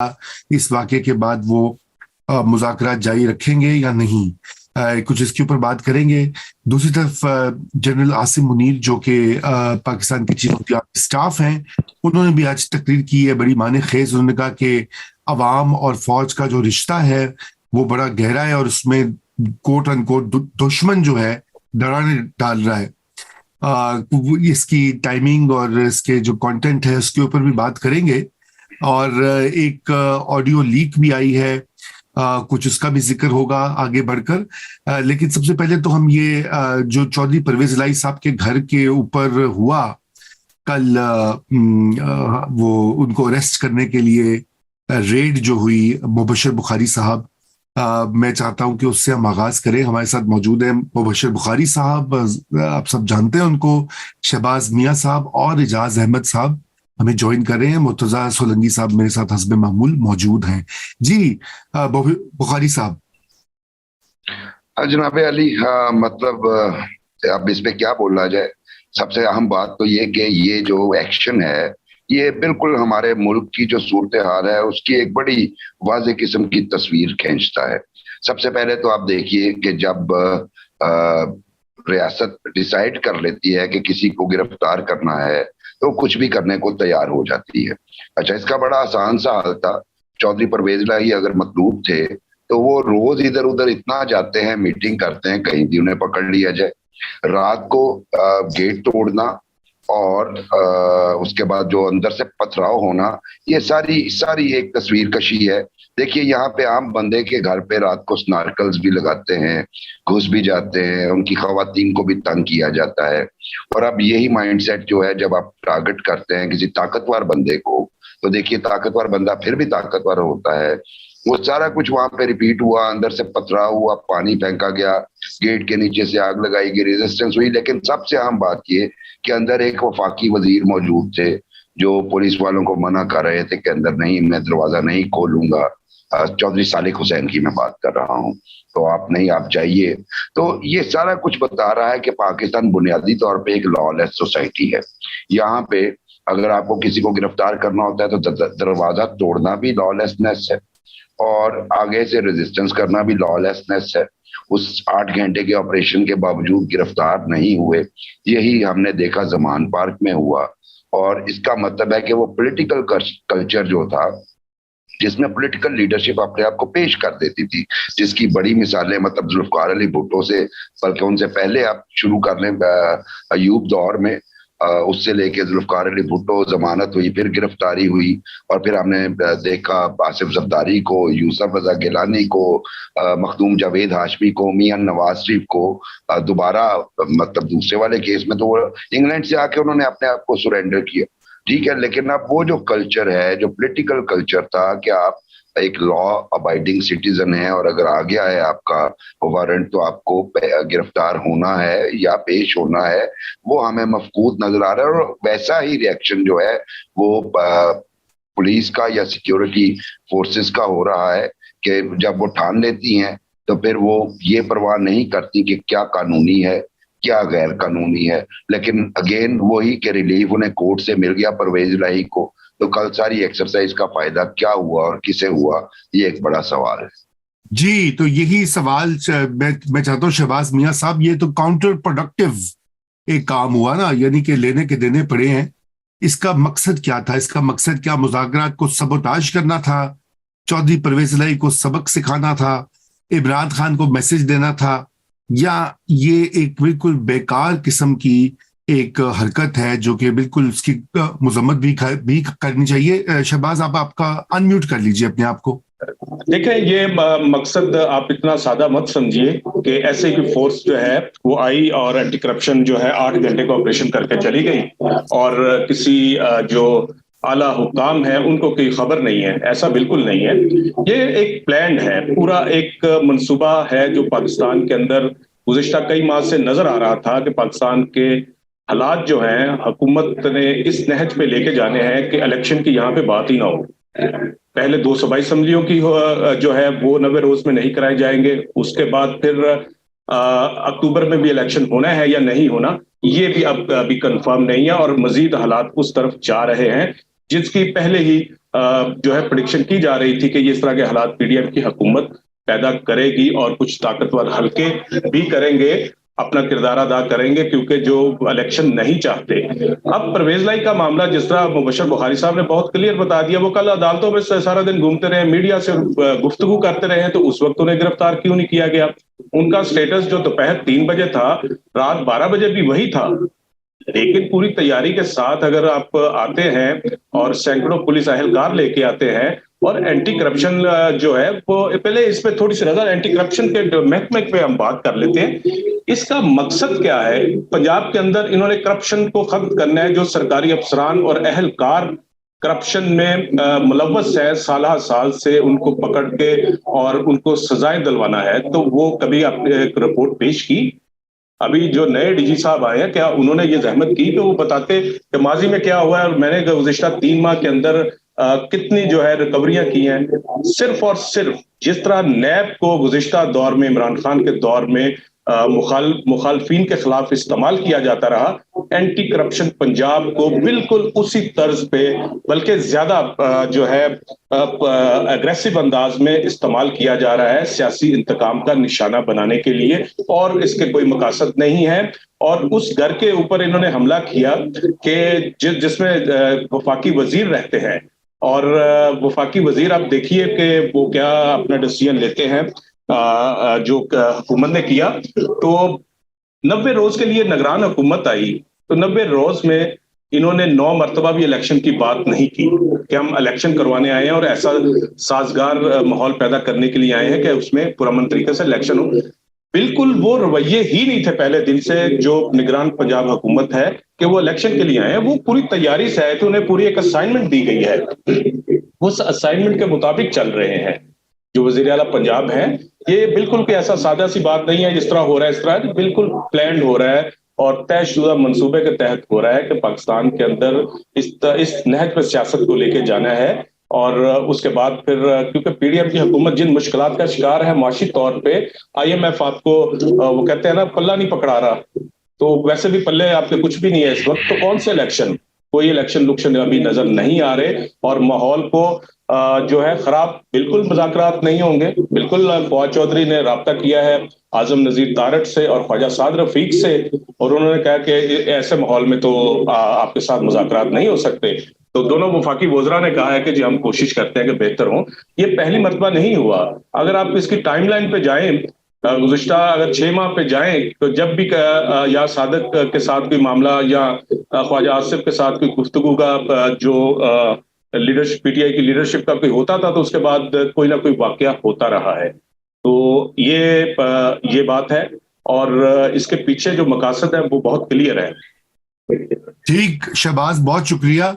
इस वाक़े के बाद वो मुज़ाकरात जारी रखेंगे या नहीं, कुछ इसके ऊपर बात करेंगे। दूसरी तरफ जनरल आसिम मुनीर जो कि पाकिस्तान के chief of the army staff हैं, उन्होंने भी आज तकरीर की है बड़ी माने खेज। उन्होंने कहा कि अवाम और फौज का जो रिश्ता है वो बड़ा गहरा है और उसमें कोट अनकोट दुश्मन जो है दरारें डाल रहा है। इसकी टाइमिंग और इसके जो कंटेंट है उसके ऊपर भी बात करेंगे। और एक ऑडियो लीक भी आई है, कुछ उसका भी जिक्र होगा आगे बढ़कर। लेकिन सबसे पहले तो हम ये जो चौधरी परवेज इलाही साहब के घर के ऊपर हुआ कल, वो उनको अरेस्ट करने के लिए रेड जो हुई मुबशर बुखारी साहब, मैं चाहता हूं कि उससे हम आगाज करें। हमारे साथ मौजूद हैं मुबशर बुखारी साहब, आप सब जानते हैं उनको, शहबाज मियां साहब और इजाज अहमद साहब हमें ज्वाइन कर रहे हैं। मुर्तजा सोलंकी साहब मेरे साथ हस्बे मामूल मौजूद हैं। जी बुखारी साहब। जनाब अली, मतलब अब इस पे क्या बोलना जाए। सबसे अहम बात तो ये कि ये जो एक्शन है ये बिल्कुल हमारे मुल्क की जो सूरत हाल है उसकी एक बड़ी वाज़ेह किस्म की तस्वीर खींचता है। सबसे पहले तो आप देखिए कि जब रियासत डिसाइड कर लेती है कि किसी को गिरफ्तार करना है तो कुछ भी करने को तैयार हो जाती है। अच्छा, इसका बड़ा आसान सा हल था। चौधरी परवेज इलाही अगर मतलूब थे तो वो रोज इधर उधर इतना जाते हैं, मीटिंग करते हैं, कहीं भी उन्हें पकड़ लिया जाए। रात को गेट तोड़ना और उसके बाद जो अंदर से पथराव होना, ये सारी एक तस्वीर कशी है। देखिए, यहाँ पे आम बंदे के घर पे रात को स्नार्कल्स भी लगाते हैं, घुस भी जाते हैं, उनकी खवातीन को भी तंग किया जाता है। और अब यही माइंडसेट जो है, जब आप टारगेट करते हैं किसी ताकतवर बंदे को, तो देखिए ताकतवर बंदा फिर भी ताकतवर होता है। वो सारा कुछ वहां पे रिपीट हुआ, अंदर से पथराव हुआ, पानी फेंका गया, गेट के नीचे से आग लगाई गई, रेजिस्टेंस हुई। लेकिन सबसे अहम बात ये कि अंदर एक वफाकी वजीर मौजूद थे जो पुलिस वालों को मना कर रहे थे कि अंदर नहीं, मैं दरवाजा नहीं खोलूंगा। चौधरी सालिक हुसैन की मैं बात कर रहा हूँ, तो आप नहीं, आप जाइए। तो ये सारा कुछ बता रहा है कि पाकिस्तान बुनियादी तौर पे एक लॉलेस सोसाइटी है। यहाँ पे अगर आपको किसी को गिरफ्तार करना होता है तो दरवाजा तोड़ना भी लॉलेसनेस है और आगे से रेजिस्टेंस करना भी लॉलेसनेस है। उस 8 घंटे के ऑपरेशन के बावजूद गिरफ्तार नहीं हुए, यही हमने देखा जमान पार्क में हुआ। और इसका मतलब है कि वो पॉलिटिकल कल्चर जो था, जिसमें पॉलिटिकल लीडरशिप अपने आप को पेश कर देती थी, जिसकी बड़ी मिसालें मतलब जुल्फकार अली भुट्टो से, बल्कि उनसे पहले आप शुरू कर लें अयूब दौर में, उससे लेके जुल्फकार अली भुट्टो, जमानत हुई, फिर गिरफ्तारी हुई, और फिर हमने देखा आसिफ जरदारी को, यूसुफ रजा गिलानी को, मखदूम जावेद हाशमी को, मियां नवाज शरीफ को दोबारा, मतलब दूसरे वाले केस में तो वो इंग्लैंड से आके उन्होंने अपने आप को सरेंडर किया, ठीक है। लेकिन अब वो जो कल्चर है, जो पॉलिटिकल कल्चर था कि आप एक लॉ अबाइडिंग सिटीजन है और अगर आ गया है आपका वारंट तो आपको गिरफ्तार होना है या पेश होना है, वो हमें मफकूद नजर आ रहा है। और वैसा ही रिएक्शन जो है वो पुलिस का या सिक्योरिटी फोर्सेस का हो रहा है कि जब वो ठान लेती हैं तो फिर वो ये परवाह नहीं करती कि क्या कानूनी है क्या गैर कानूनी है। लेकिन अगेन वही कि रिलीफ उन्हें कोर्ट से मिल गया परवेज इलाही को, तो कल सारी एक्सरसाइज का फायदा क्या हुआ और किसे हुआ, ये एक बड़ा सवाल है। जी, तो यही सवाल मैं चाहता हूँ शहबाज मियां साहब, ये तो काउंटर प्रोडक्टिव एक काम हुआ ना, यानी कि लेने के देने पड़े हैं। इसका मकसद क्या था? इसका मकसद क्या मुज़ाकरात को सबोटाज करना था, चौधरी परवेज इलाही को सबक सिखाना था, इमरान खान को मैसेज देना था, या ये एक बिल्कुल बेकार किस्म की एक हरकत है जो कि बिल्कुल उसकी मजम्मत भी करनी चाहिए? शहबाज, आप आपका अनम्यूट कर लीजिए अपने आप को। देखें, ये मकसद आप इतना सादा मत समझिए कि ऐसे की फोर्स जो है वो आई और एंटी करप्शन जो है 8 घंटे का ऑपरेशन करके चली गई और किसी जो आला हुकाम है उनको कोई खबर नहीं है। ऐसा बिल्कुल नहीं है। ये एक प्लान है, पूरा एक मंसूबा है जो पाकिस्तान के अंदर गुज़िश्ता कई माह से नजर आ रहा था कि पाकिस्तान के हालात जो हैं हुकूमत ने इस नहज पे लेके जाने हैं कि इलेक्शन की यहाँ पे बात ही ना हो। पहले 2 सूबाई असम्बलियों की जो है वो 90 रोज में नहीं कराए जाएंगे, उसके बाद फिर अक्टूबर में भी इलेक्शन होना है या नहीं होना ये भी अब अभी कंफर्म नहीं है और मजीद हालात उस तरफ जा रहे हैं जिसकी पहले ही جو ہے پریڈکشن کی جا رہی تھی کہ یہ اس طرح کے حالات PDM کی حکومت پیدا کرے گی اور کچھ طاقتور حلقے بھی کریں گے، اپنا کردار ادا کریں گے، کیونکہ جو الیکشن نہیں چاہتے۔ اب پرویز لائی کا معاملہ جس طرح مبشر بخاری صاحب نے بہت کلیئر بتا دیا، وہ کل عدالتوں میں سارا دن گھومتے رہے، میڈیا سے گفتگو کرتے رہے، تو اس وقت انہیں گرفتار کیوں نہیں کیا گیا؟ ان کا سٹیٹس جو دوپہر 3 بجے تھا، رات 12 بجے بھی وہی تھا، لیکن پوری تیاری کے ساتھ اگر آپ آتے ہیں اور سینکڑوں پولیس اہلکار لے کے آتے ہیں، اور اینٹی کرپشن جو ہے وہ پہلے اس پہ تھوڑی سی نظر اینٹی کرپشن کے محکمے پہ ہم بات کر لیتے ہیں۔ اس کا مقصد کیا ہے؟ پنجاب کے اندر انہوں نے کرپشن کو ختم کرنا ہے، جو سرکاری افسران اور اہلکار کرپشن میں ملوث ہے سالہ سال سے، ان کو پکڑ کے اور ان کو سزائیں دلوانا ہے، تو وہ کبھی آپ نے ایک رپورٹ پیش کی؟ ابھی جو نئے ڈی جی صاحب آئے ہیں، کیا انہوں نے یہ زحمت کی کہ وہ بتاتے کہ ماضی میں کیا ہوا ہے، اور میں نے گزشتہ 3 ماہ کے اندر کتنی جو ہے ریکوریاں کی ہیں؟ صرف اور صرف جس طرح نیب کو گزشتہ دور میں عمران خان کے دور میں مخالفین کے خلاف استعمال کیا جاتا رہا، اینٹی کرپشن پنجاب کو بالکل اسی طرز پہ بلکہ زیادہ جو ہے اگریسو انداز میں استعمال کیا جا رہا ہے، سیاسی انتقام کا نشانہ بنانے کے لیے، اور اس کے کوئی مقاصد نہیں ہے۔ اور اس گھر کے اوپر انہوں نے حملہ کیا کہ جس میں وفاقی وزیر رہتے ہیں، اور وفاقی وزیر آپ دیکھیے کہ وہ کیا اپنا ڈیسیژن لیتے ہیں۔ جو حکومت نے کیا تو 90 روز کے لیے نگران حکومت آئی، تو 90 روز میں انہوں نے 9 مرتبہ بھی الیکشن کی بات نہیں کی کہ ہم الیکشن کروانے آئے ہیں اور ایسا سازگار ماحول پیدا کرنے کے لیے آئے ہیں کہ اس میں پرامن طریقے سے الیکشن ہو۔ بالکل وہ رویے ہی نہیں تھے پہلے دن سے جو نگران پنجاب حکومت ہے کہ وہ الیکشن کے لیے آئے ہیں۔ وہ پوری تیاری سے آئے تھے، انہیں پوری ایک اسائنمنٹ دی گئی ہے، وہ اس اسائنمنٹ کے مطابق چل رہے ہیں۔ جو وزیر اعلیٰ پنجاب ہیں، یہ بالکل کوئی ایسا سادہ سی بات نہیں ہے جس طرح ہو رہا ہے، اس طرح بالکل پلانڈ ہو رہا ہے اور طے شدہ منصوبے کے تحت ہو رہا ہے کہ پاکستان کے اندر اس نہج پہ سیاست کو لے کے جانا ہے۔ اور اس کے بعد پھر کیونکہ PDM کی حکومت جن مشکلات کا شکار ہے معاشی طور پہ، IMF آپ کو وہ کہتے ہیں نا پلہ نہیں پکڑا رہا، تو ویسے بھی پلے آپ کے کچھ بھی نہیں ہے اس وقت، تو کون سے الیکشن؟ کوئی الیکشن ابھی نظر نہیں آ رہے، اور ماحول کو جو ہے خراب، بالکل مذاکرات نہیں ہوں گے۔ بالکل فواد چودھری نے رابطہ کیا ہے اعظم نذیر تارڑ سے اور خواجہ سعد رفیق سے، اور انہوں نے کہا کہ ایسے ماحول میں تو آپ کے ساتھ مذاکرات نہیں ہو سکتے۔ تو دونوں وفاقی وزراء نے کہا ہے کہ جی ہم کوشش کرتے ہیں کہ بہتر ہوں۔ یہ پہلی مرتبہ نہیں ہوا، اگر آپ اس کی ٹائم لائن پہ جائیں، گزشتہ اگر 6 ماہ پہ جائیں، تو جب بھی یا صادق کے ساتھ کوئی معاملہ یا خواجہ آصف کے ساتھ کوئی گفتگو کا جو لیڈرشپ PTI کی لیڈرشپ کا کوئی ہوتا تھا، تو اس کے بعد کوئی نہ کوئی واقعہ ہوتا رہا ہے۔ تو یہ بات ہے، اور اس کے پیچھے جو مقاصد ہے وہ بہت کلیئر ہے۔ ٹھیک، شہباز بہت شکریہ۔